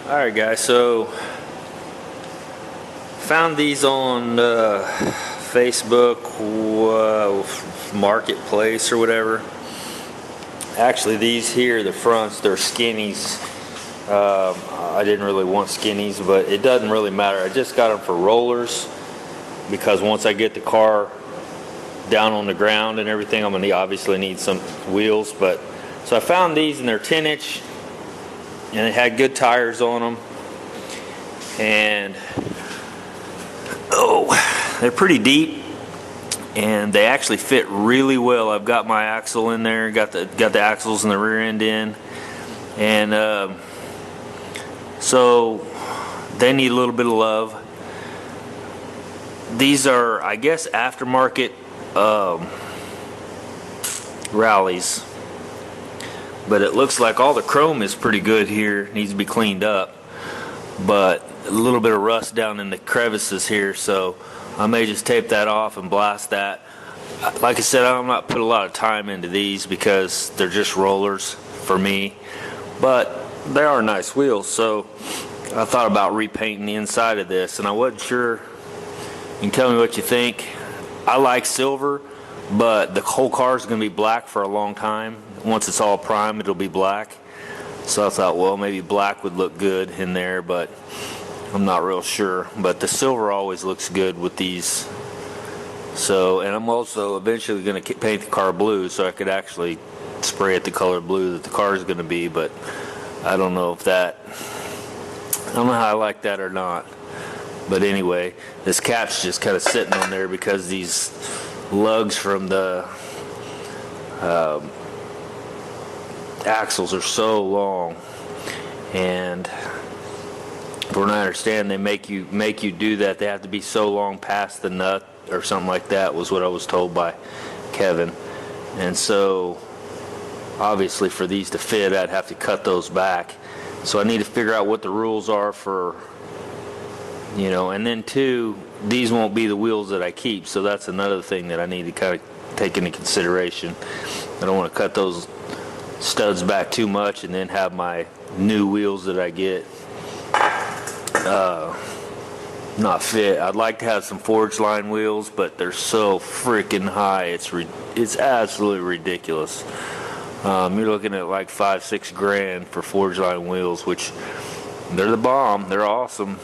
Alright guys, so found these on Facebook Marketplace or whatever. Actually these here, the fronts, they're skinnies. I didn't really want skinnies, but it doesn't really matter. I just got them for rollers because once I get the car down on the ground and everything, I'm gonna obviously need some wheels. But so I found these and they're 10-inch and it had good tires on them, and they're pretty deep and they actually fit really well. I've got my axle in there, got the axles in the rear end in, and so they need a little bit of love. These are, I guess, aftermarket rallies, but it looks like all the chrome is pretty good here. Needs to be cleaned up, but a little bit of rust down in the crevices here, so I may just tape that off and blast that. Like I said, I'm not put a lot of time into these because they're just rollers for me, but they are nice wheels. So I thought about repainting the inside of this, and I wasn't sure. You can tell me what you think. I like silver, but the whole car is going to be black for a long time. Once it's all primed, it'll be black. So I thought, well, maybe black would look good in there, but I'm not real sure. But the silver always looks good with these. So, and I'm also eventually going to paint the car blue, so I could actually spray it the color blue that the car is going to be. But I don't know if that, I don't know how I like that or not. But anyway, this cap's just kind of sitting on there because these lugs from the axles are so long, and from what I understand, they make you do that. They have to be so long past the nut or something like that, was what I was told by Kevin. And so obviously for these to fit, I'd have to cut those back. So I need to figure out what the rules are for, you know, and then two, these won't be the wheels that I keep, so that's another thing that I need to kind of take into consideration. I don't want to cut those studs back too much and then have my new wheels that I get not fit. I'd like to have some forged line wheels, but they're so freaking high, it's absolutely ridiculous. You're looking at like $5-6 grand for forged line wheels, which they're the bomb, they're awesome.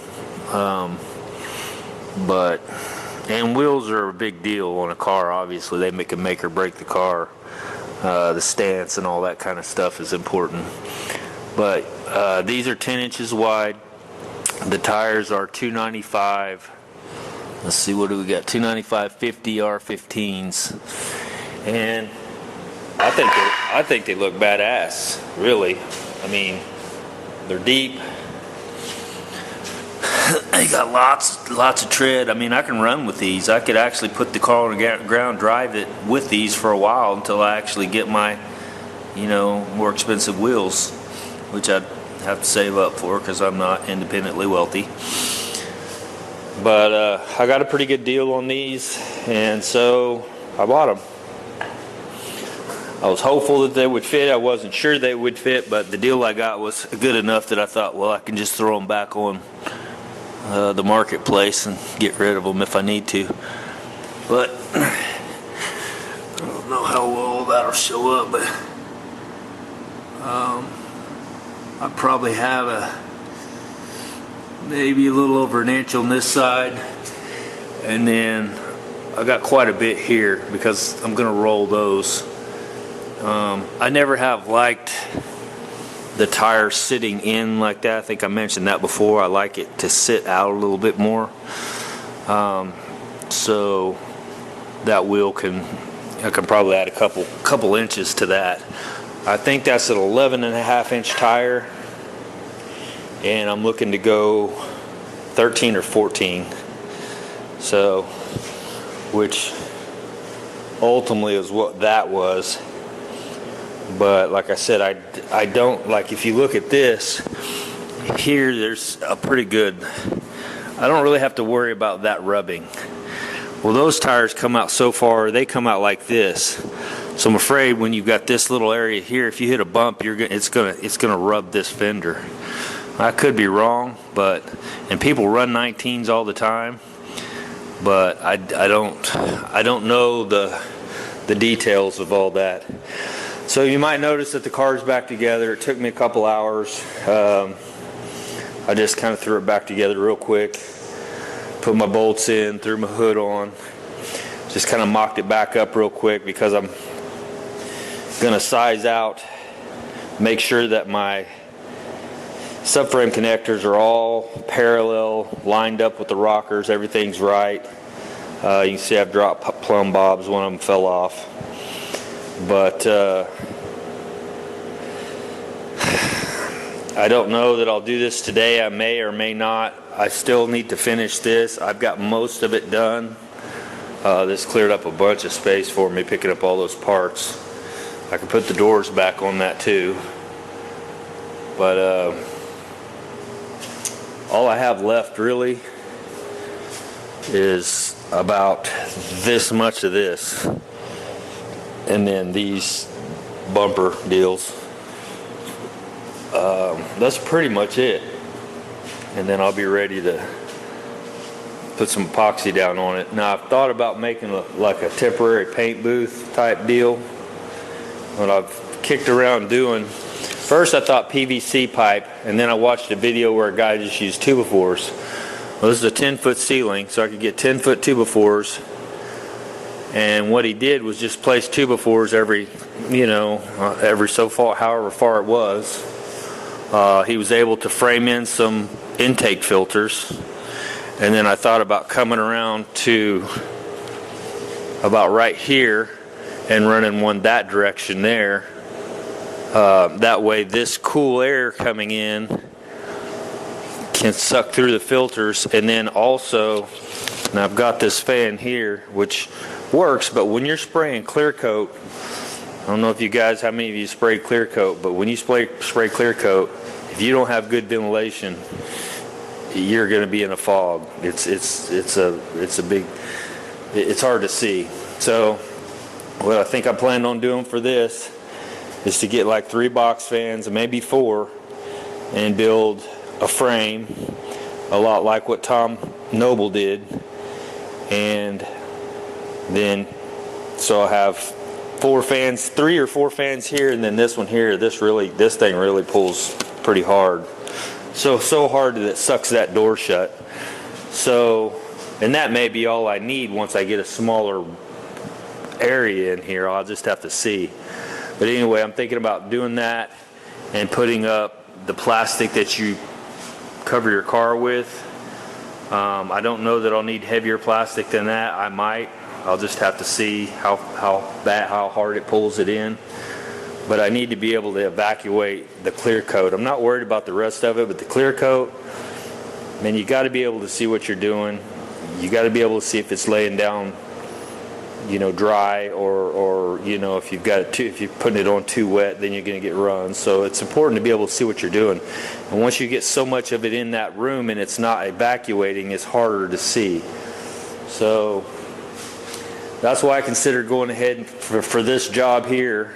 But and wheels are a big deal on a car. Obviously they can make or break the car. The stance and all that kind of stuff is important. But these are 10 inches wide. The tires are 295. Let's see, what do we got? 295 50 R15s, and I think they look badass. Really, I mean, they're deep. They got lots of tread. I mean, I can run with these. I could actually put the car on the ground, drive it with these for a while until I actually get my, you know, more expensive wheels, which I'd have to save up for because I'm not independently wealthy. But I got a pretty good deal on these, and so I bought them. I was hopeful that they would fit. I wasn't sure they would fit, but the deal I got was good enough that I thought, well, I can just throw them back on the marketplace and get rid of them if I need to. But I don't know how well that'll show up, but I probably have maybe a little over an inch on this side, and then I got quite a bit here because I'm gonna roll those. I never have liked the tire sitting in like that. I think I mentioned that before. I like it to sit out a little bit more, so that wheel I can probably add a couple inches to that. I think that's an 11.5-inch tire, and I'm looking to go 13 or 14. So, which ultimately is what that was. But like I said, I don't like, if you look at this here, there's a pretty good, I don't really have to worry about that rubbing. Well, those tires come out so far, they come out like this. So I'm afraid when you've got this little area here, if you hit a bump, it's gonna rub this fender. I could be wrong, and people run 19s all the time, but I don't know the details of all that. So you might notice that the car's back together. It took me a couple hours. I just kind of threw it back together real quick, put my bolts in, threw my hood on, just kind of mocked it back up real quick because I'm going to size out, make sure that my subframe connectors are all parallel, lined up with the rockers, everything's right. You can see I've dropped plumb bobs, one of them fell off. But I don't know that I'll do this today. I may or may not. I still need to finish this. I've got most of it done. This cleared up a bunch of space for me, picking up all those parts. I can put the doors back on that too. But all I have left really is about this much of this, and then these bumper deals. That's pretty much it, and then I'll be ready to put some epoxy down on it. Now I've thought about making like a temporary paint booth type deal. What I've kicked around doing, first I thought PVC pipe, and then I watched a video where a guy just used 2x4s. Well, this is a 10-foot ceiling, so I could get 10-foot 2x4s, and what he did was just place 2x4s every so far, however far it was. He was able to frame in some intake filters, and then I thought about coming around to about right here and running one that direction there. That way this cool air coming in can suck through the filters, and then also, now I've got this fan here which works, but when you're spraying clear coat, I don't know if you guys, how many of you spray clear coat, but when you spray clear coat, if you don't have good ventilation, you're going to be in a fog. It's hard to see. So what I think I planned on doing for this is to get like 3 box fans, maybe 4, and build a frame a lot like what Tom Noble did, and then so I'll have 4 fans, 3 or 4 fans here, and then this one here. This thing really pulls pretty hard, so hard that it sucks that door shut. So, and that may be all I need once I get a smaller area in here. I'll just have to see. But anyway, I'm thinking about doing that and putting up the plastic that you cover your car with. I don't know that I'll need heavier plastic than that. I might. I'll just have to see how hard it pulls it in. But I need to be able to evacuate the clear coat. I'm not worried about the rest of it, but the clear coat, man, you got to be able to see what you're doing. You got to be able to see if it's laying down, dry, or if you're putting it on too wet, then you're going to get runs. So it's important to be able to see what you're doing. And once you get so much of it in that room and it's not evacuating, it's harder to see. So that's why I considered going ahead for this job here,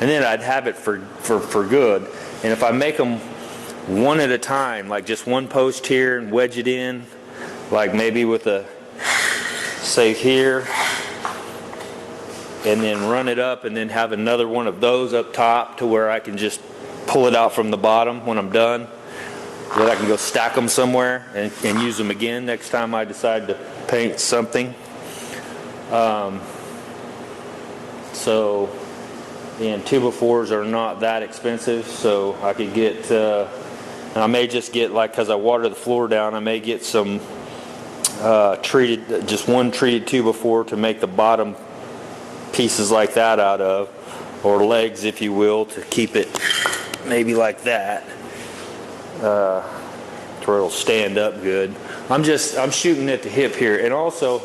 and then I'd have it for good. And if I make them one at a time, like just one post here and wedge it in, like maybe with a, say here, and then run it up, and then have another one of those up top to where I can just pull it out from the bottom when I'm done, that I can go stack them somewhere and use them again next time I decide to paint something. So, and 2x4s are not that expensive, so I could get, and I may just get, like, because I water the floor down, I may get some just one treated 2x4 to make the bottom pieces like that out of, or legs, if you will, to keep it maybe like that, to where it'll stand up good. I'm shooting at the hip here, and also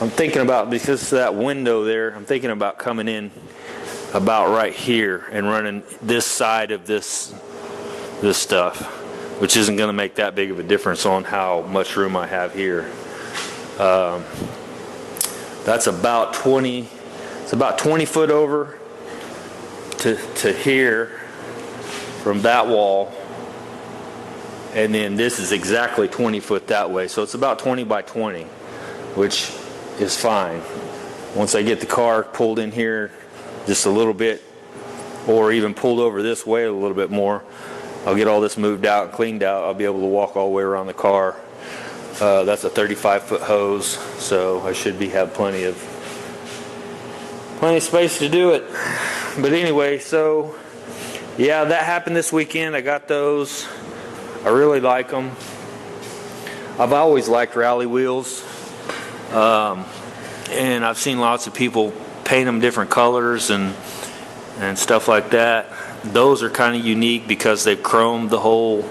I'm thinking about, because of that window there, I'm thinking about coming in about right here and running this side of this stuff, which isn't going to make that big of a difference on how much room I have here. That's about 20. It's about 20 foot over to here from that wall, and then this is exactly 20 foot that way, so it's about 20 by 20, which is fine. Once I get the car pulled in here just a little bit, or even pulled over this way a little bit more, I'll get all this moved out and cleaned out. I'll be able to walk all the way around the car. That's a 35-foot hose, so I should have plenty of space to do it. But anyway, so yeah, that happened this weekend. I got those. I really like them. I've always liked rally wheels, and I've seen lots of people paint them different colors and stuff like that. Those are kind of unique because they've chromed the whole,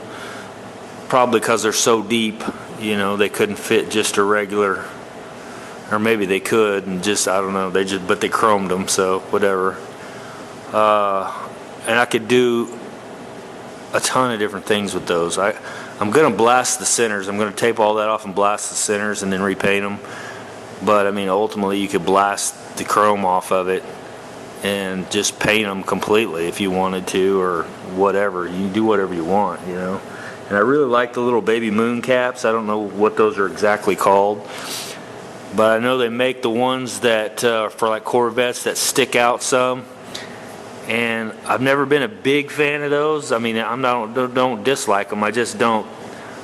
probably because they're so deep, you know, they couldn't fit just a regular, or maybe they could, and just, I don't know, but they chromed them, so whatever. And I could do a ton of different things with those. I'm going to blast the centers. I'm going to tape all that off and blast the centers and then repaint them. But I mean, ultimately you could blast the chrome off of it and just paint them completely if you wanted to, or whatever. You can do whatever you want, you know. And I really like the little baby moon caps. I don't know what those are exactly called, but I know they make the ones that for like Corvettes that stick out some. And I've never been a big fan of those. I mean, don't dislike them. I just don't.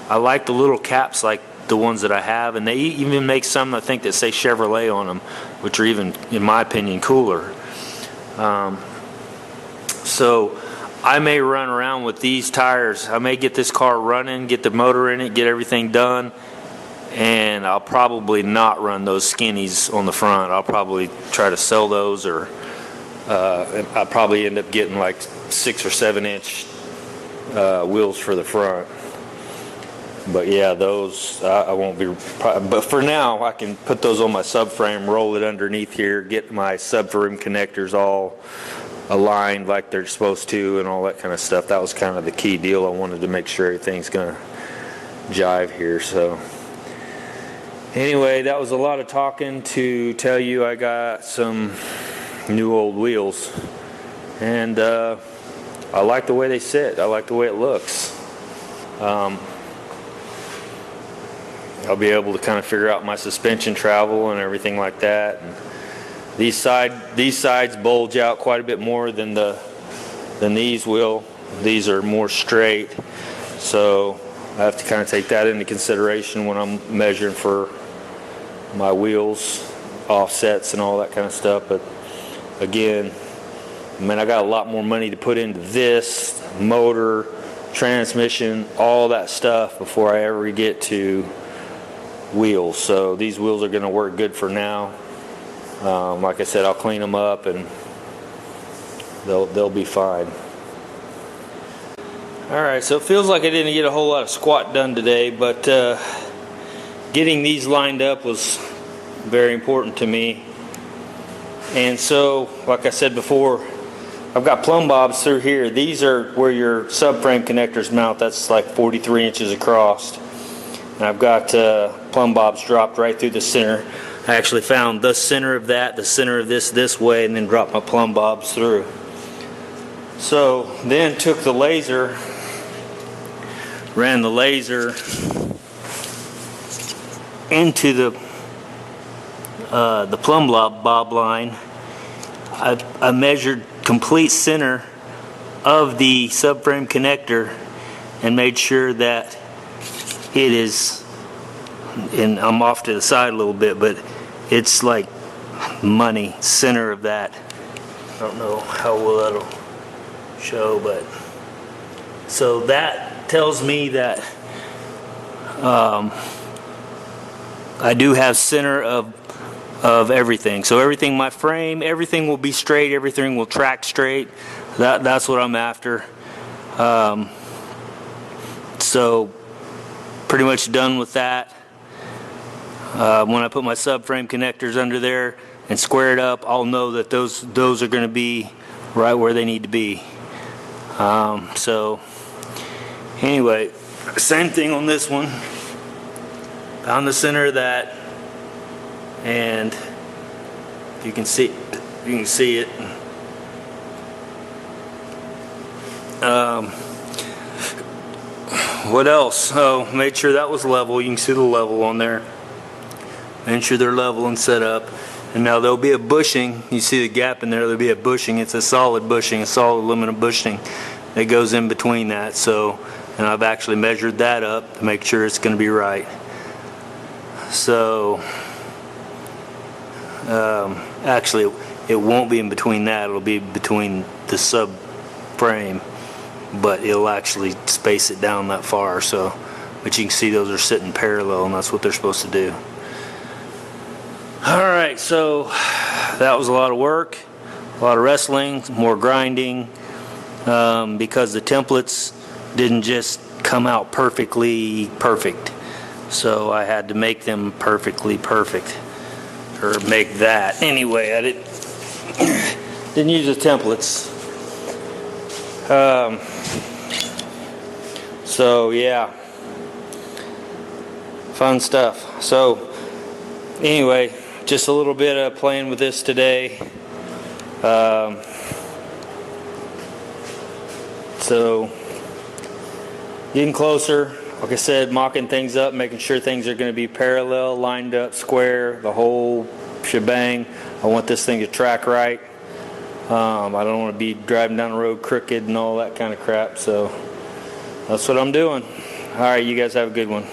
I like the little caps like the ones that I have, and they even make some, I think, that say Chevrolet on them, which are even, in my opinion, cooler. So I may run around with these tires. I may get this car running, get the motor in it, get everything done, and I'll probably not run those skinnies on the front. I'll probably try to sell those, or I'll probably end up getting like 6 or 7 inch wheels for the front. But yeah, those I won't be. But for now, I can put those on my subframe, roll it underneath here, get my subframe connectors all aligned like they're supposed to, and all that kind of stuff. That was kind of the key deal. I wanted to make sure everything's gonna jive here. So anyway, that was a lot of talking to tell you I got some new old wheels, and I like the way they sit. I like the way it looks. I'll be able to kind of figure out my suspension travel and everything like that. And these sides bulge out quite a bit more than these will. These are more straight, so I have to kind of take that into consideration when I'm measuring for my wheels, offsets, and all that kind of stuff. But again, I mean, I got a lot more money to put into this motor, transmission, all that stuff before I ever get to wheels. So these wheels are going to work good for now. Like I said, I'll clean them up and they'll be fine. Alright, so it feels like I didn't get a whole lot of squat done today, but getting these lined up was very important to me. And so, like I said before, I've got plumb bobs through here. These are where your subframe connectors mount. That's like 43 inches across. And I've got plumb bobs dropped right through the center. I actually found the center of that, the center of this way, and then dropped my plumb bobs through. So then took the laser, ran the laser into the plumb bob line. I measured complete center of the subframe connector and made sure that it is, and I'm off to the side a little bit, but it's like money center of that. I don't know how well that'll show, but so that tells me that I do have center of everything. So everything, my frame, everything will be straight, everything will track straight. That's what I'm after. So pretty much done with that. When I put my subframe connectors under there and square it up, I'll know that those are going to be right where they need to be. So anyway, same thing on this one. Found the center of that, and you can see it. What else? Oh, made sure that was level. You can see the level on there. Make sure they're level and set up. And now there'll be a bushing. You see the gap in there, there'll be a bushing. It's a solid bushing, a solid aluminum bushing that goes in between that. So, and I've actually measured that up to make sure it's going to be right. So, actually, it won't be in between that. It'll be between the subframe, but it'll actually space it down that far. So, but you can see those are sitting parallel, and that's what they're supposed to do. Alright, so that was a lot of work, a lot of wrestling, more grinding, because the templates didn't just come out perfectly perfect. So I had to make them perfectly perfect, or make that. Anyway, I didn't use the templates. So yeah, fun stuff. So anyway, just a little bit of playing with this today. So getting closer, like I said, mocking things up, making sure things are going to be parallel, lined up, square, the whole shebang. I want this thing to track right. I don't want to be driving down the road crooked and all that kind of crap. So that's what I'm doing. All right, you guys have a good one.